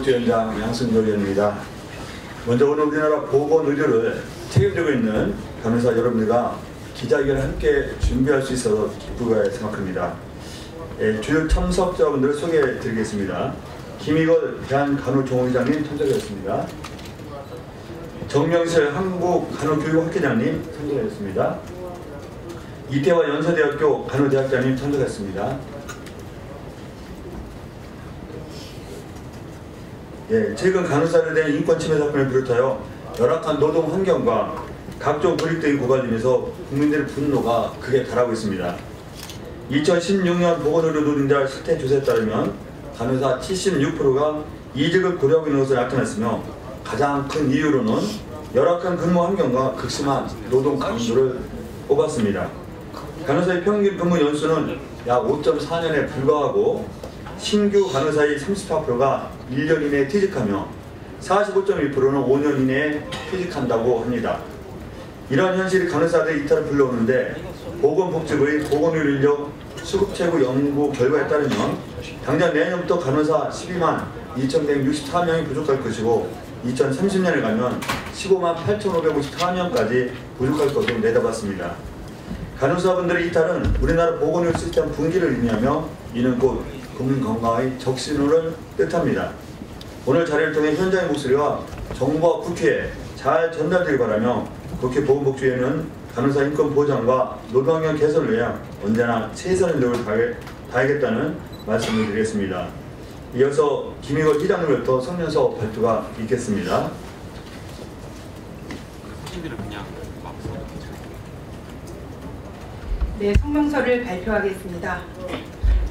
보건복지위원장 양승조 의원입니다. 먼저 오늘 우리나라 보건의료를 책임지고 있는 간호사 여러분들과 기자회견을 함께 준비할 수 있어서 기쁘게 생각합니다. 주요 참석자분들을 소개해 드리겠습니다. 김익월 대한간호종의장님 참석하셨습니다. 정명실 한국간호교육학회장님 참석하셨습니다. 이태화 연세대학교 간호대학장님 참석하셨습니다. 최근 간호사에 대한 인권침해 사건을 비롯하여 열악한 노동 환경과 각종 불이익 등이 고발되면서 국민들의 분노가 극에 달하고 있습니다. 2016년 보건의료 노동자 실태 조사에 따르면 간호사 76%가 이직을 고려하고 있는 것으로 나타났으며 가장 큰 이유로는 열악한 근무 환경과 극심한 노동 강도를 꼽았습니다. 간호사의 평균 근무 연수는 약 5.4년에 불과하고 신규 간호사의 34%가 1년 이내에 퇴직하며 45.1%는 5년 이내에 퇴직한다고 합니다. 이러한 현실이 간호사들의 이탈을 불러오는데 보건복지부의 보건의료 인력 수급 최고 연구 결과에 따르면 당장 내년부터 간호사 12만 2,164명이 부족할 것이고 2030년에 가면 15만 8,554명까지 부족할 것으로 내다봤습니다. 간호사분들의 이탈은 우리나라 보건의료 시스템 붕괴를 의미하며 이는 곧 국민 건강의 적신호를 뜻합니다. 오늘 자리를 통해 현장의 목소리와 정부와 국회에 잘 전달되길 바라며 국회 보건복지위원회는 간호사 인권 보장과 노동환경 개선을 위해 언제나 최선의 노력을 다하겠다는 말씀을 드리겠습니다. 이어서 김익월 회장님부터 성명서 발표가 있겠습니다. 네, 성명서를 발표하겠습니다.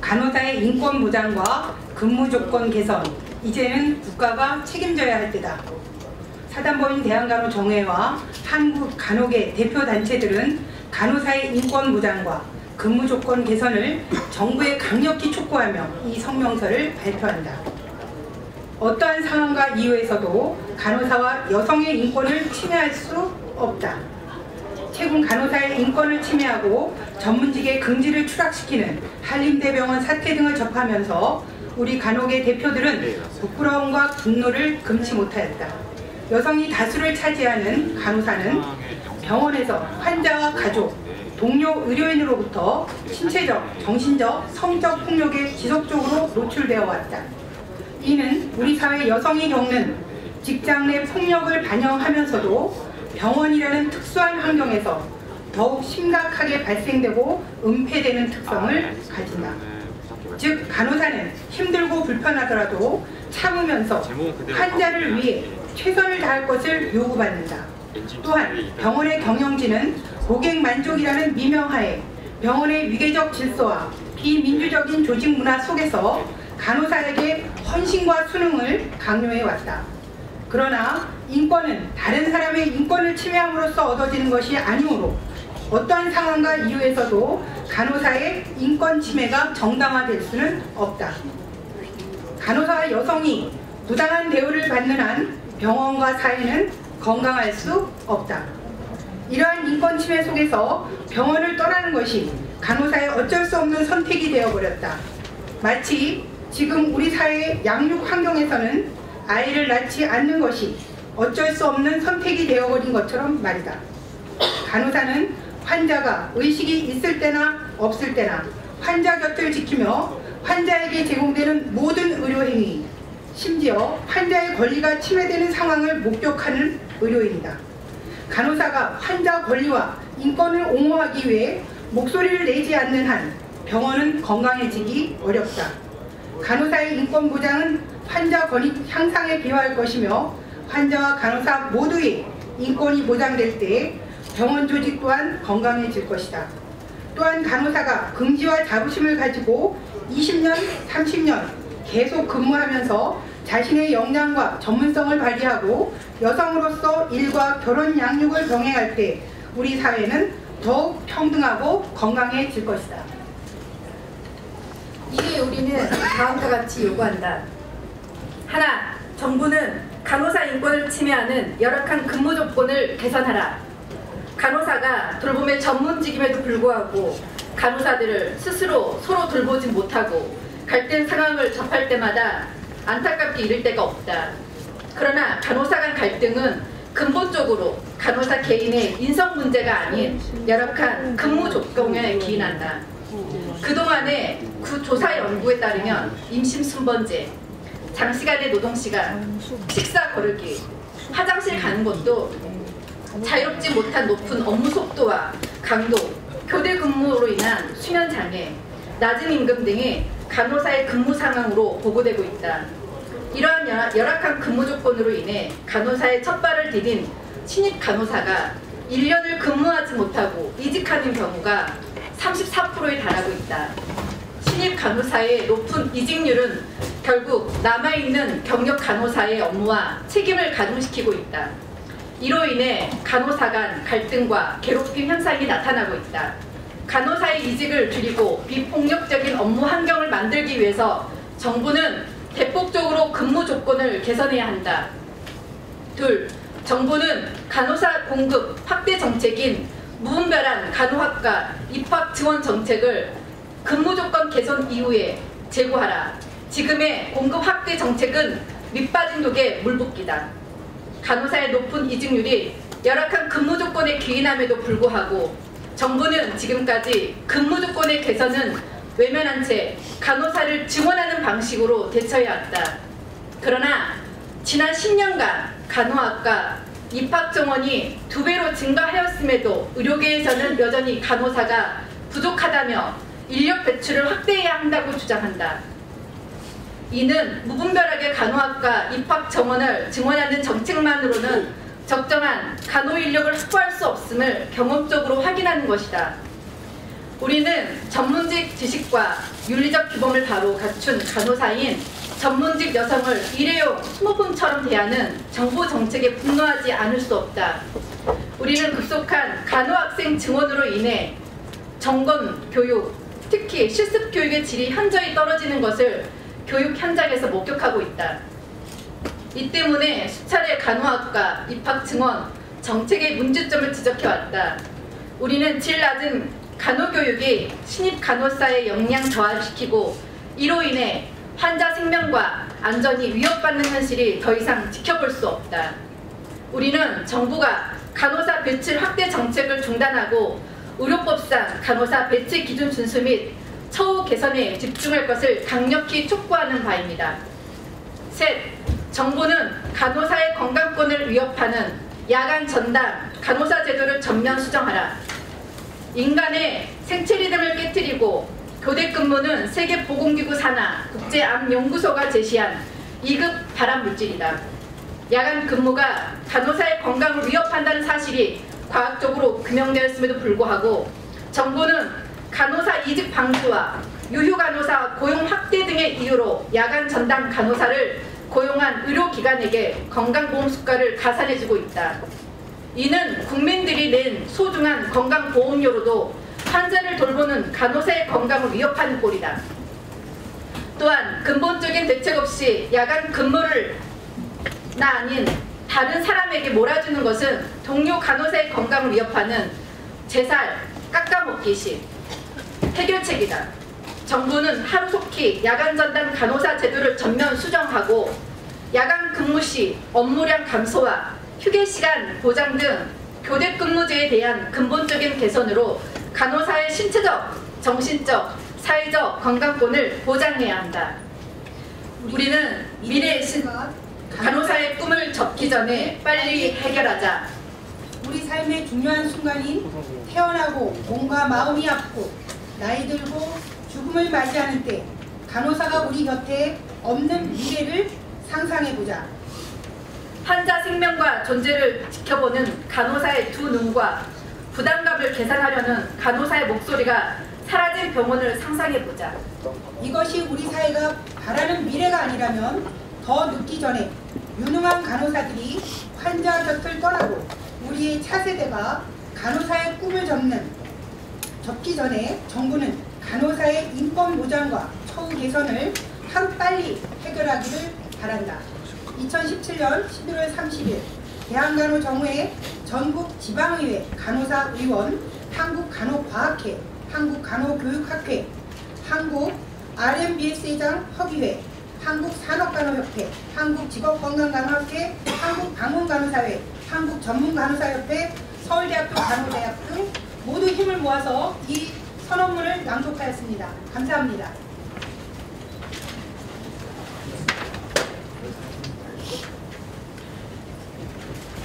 간호사의 인권 보장과 근무 조건 개선, 이제는 국가가 책임져야 할 때다. 사단법인 대한간호정회와 한국간호계 대표단체들은 간호사의 인권 보장과 근무 조건 개선을 정부에 강력히 촉구하며 이 성명서를 발표한다. 어떠한 상황과 이유에서도 간호사와 여성의 인권을 침해할 수 없다. 최근 간호사의 인권을 침해하고 전문직의 긍지를 추락시키는 한림대병원 사태 등을 접하면서 우리 간호계 대표들은 부끄러움과 분노를 금치 못하였다. 여성이 다수를 차지하는 간호사는 병원에서 환자와 가족, 동료 의료인으로부터 신체적, 정신적, 성적 폭력에 지속적으로 노출되어 왔다. 이는 우리 사회 여성이 겪는 직장 내 폭력을 반영하면서도 병원이라는 특수한 환경에서 더욱 심각하게 발생되고 은폐되는 특성을 가진다. 즉 간호사는 힘들고 불편하더라도 참으면서 환자를 위해 최선을 다할 것을 요구받는다. 또한 병원의 경영진은 고객 만족이라는 미명하에 병원의 위계적 질서와 비민주적인 조직 문화 속에서 간호사에게 헌신과 수능을 강요해왔다. 그러나 인권은 다른 사람의 인권을 침해함으로써 얻어지는 것이 아니오로 어떠한 상황과 이유에서도 간호사의 인권 침해가 정당화될 수는 없다. 간호사와 여성이 부당한 대우를 받는 한 병원과 사회는 건강할 수 없다. 이러한 인권 침해 속에서 병원을 떠나는 것이 간호사의 어쩔 수 없는 선택이 되어버렸다. 마치 지금 우리 사회의 양육 환경에서는 아이를 낳지 않는 것이 어쩔 수 없는 선택이 되어버린 것처럼 말이다. 간호사는 환자가 의식이 있을 때나 없을 때나 환자 곁을 지키며 환자에게 제공되는 모든 의료행위, 심지어 환자의 권리가 침해되는 상황을 목격하는 의료인이다. 간호사가 환자 권리와 인권을 옹호하기 위해 목소리를 내지 않는 한 병원은 건강해지기 어렵다. 간호사의 인권 보장은 환자 권익 향상에 기여할 것이며 환자와 간호사 모두의 인권이 보장될 때 병원 조직 또한 건강해질 것이다. 또한 간호사가 긍지와 자부심을 가지고 20년, 30년 계속 근무하면서 자신의 역량과 전문성을 발휘하고 여성으로서 일과 결혼 양육을 병행할 때 우리 사회는 더욱 평등하고 건강해질 것이다. 이에 우리는 다음과 같이 요구한다. 하나, 정부는 간호사 인권을 침해하는 열악한 근무 조건을 개선하라. 간호사가 돌봄의 전문직임에도 불구하고 간호사들을 스스로 서로 돌보지 못하고 갈등 상황을 접할 때마다 안타깝게 이를 데가 없다. 그러나 간호사 간 갈등은 근본적으로 간호사 개인의 인성 문제가 아닌 열악한 근무 조건에 기인한다. 그동안의 조사 연구에 따르면 임신 순번제, 장시간의 노동시간, 식사 거르기, 화장실 가는 것도 자유롭지 못한 높은 업무 속도와 강도, 교대 근무로 인한 수면 장애, 낮은 임금 등이 간호사의 근무 상황으로 보고되고 있다. 이러한 열악한 근무 조건으로 인해 간호사의 첫 발을 디딘 신입 간호사가 1년을 근무하지 못하고 이직하는 경우가 34%에 달하고 있다. 신입 간호사의 높은 이직률은 결국 남아있는 경력 간호사의 업무와 책임을 가중시키고 있다. 이로 인해 간호사 간 갈등과 괴롭힘 현상이 나타나고 있다. 간호사의 이직을 줄이고 비폭력적인 업무 환경을 만들기 위해서 정부는 대폭적으로 근무 조건을 개선해야 한다. 둘, 정부는 간호사 공급 확대 정책인 무분별한 간호학과 입학 지원 정책을 근무 조건 개선 이후에 재고하라. 지금의 공급 확대 정책은 밑빠진 독에 물붓기다. 간호사의 높은 이직률이 열악한 근무 조건에 기인함에도 불구하고 정부는 지금까지 근무 조건의 개선은 외면한 채 간호사를 증원하는 방식으로 대처해왔다. 그러나 지난 10년간 간호학과 입학 정원이 2배로 증가하였음에도 의료계에서는 여전히 간호사가 부족하다며 인력 배출을 확대해야 한다고 주장한다. 이는 무분별하게 간호학과 입학 정원을 증원하는 정책만으로는 적정한 간호 인력을 확보할 수 없음을 경험적으로 확인하는 것이다. 우리는 전문직 지식과 윤리적 규범을 바로 갖춘 간호사인 전문직 여성을 일회용 소모품처럼 대하는 정부 정책에 분노하지 않을 수 없다. 우리는 급속한 간호학생 증원으로 인해 정건 교육, 특히 실습 교육의 질이 현저히 떨어지는 것을 교육 현장에서 목격하고 있다. 이 때문에 수차례 간호학과 입학 증원 정책의 문제점을 지적해왔다. 우리는 질 낮은 간호교육이 신입 간호사의 역량 저하를 시키고 이로 인해 환자 생명과 안전이 위협받는 현실이 더 이상 지켜볼 수 없다. 우리는 정부가 간호사 배출 확대 정책을 중단하고 의료법상 간호사 배치 기준 준수 및 처우 개선에 집중할 것을 강력히 촉구하는 바입니다. 셋, 정부는 간호사의 건강권을 위협하는 야간 전담 간호사 제도를 전면 수정하라. 인간의 생체 리듬을 깨뜨리고 교대 근무는 세계보건기구 산하 국제암연구소가 제시한 2급 발암물질이다. 야간 근무가 간호사의 건강을 위협한다는 사실이 과학적으로 규명되었음에도 불구하고 정부는 간호사 이직 방지와 유휴 간호사 고용 확대 등의 이유로 야간 전담 간호사를 고용한 의료기관에게 건강보험 수가를 가산해주고 있다. 이는 국민들이 낸 소중한 건강보험료로도 환자를 돌보는 간호사의 건강을 위협하는 꼴이다. 또한 근본적인 대책 없이 야간 근무를 나 아닌 다른 사람에게 몰아주는 것은 동료 간호사의 건강을 위협하는 제살, 깎아먹기식 해결책이다. 정부는 하루속히 야간 전담 간호사 제도를 전면 수정하고 야간 근무 시 업무량 감소와 휴게시간 보장 등 교대 근무제에 대한 근본적인 개선으로 간호사의 신체적, 정신적, 사회적 건강권을 보장해야 한다. 우리는 미래의 간호사의 꿈을 접기 전에 빨리 해결하자. 우리 삶의 중요한 순간인 태어나고 몸과 마음이 아프고 나이 들고 죽음을 맞이하는 때 간호사가 우리 곁에 없는 미래를 상상해보자. 환자 생명과 존재를 지켜보는 간호사의 두 눈과 부담감을 계산하려는 간호사의 목소리가 사라진 병원을 상상해보자. 이것이 우리 사회가 바라는 미래가 아니라면 더 늦기 전에 유능한 간호사들이 환자 곁을 떠나고 우리의 차세대가 간호사의 꿈을 접기 전에 정부는 간호사의 인권 보장과 처우 개선을 하루빨리 해결하기를 바란다. 2017년 11월 30일 대한간호정회 전국 지방의회 간호사 의원, 한국간호과학회, 한국간호교육학회, 한국 RMBS회장 협의회, 한국산업간호협회, 한국직업건강간호학회, 한국방문간호사회, 한국전문간호사협회, 서울대학교 간호대학 등 모두 힘을 모아서 이 선언문을 낭독하였습니다. 감사합니다.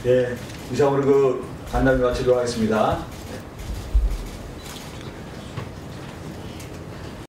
네, 이상으로 간담회 마치도록 하겠습니다.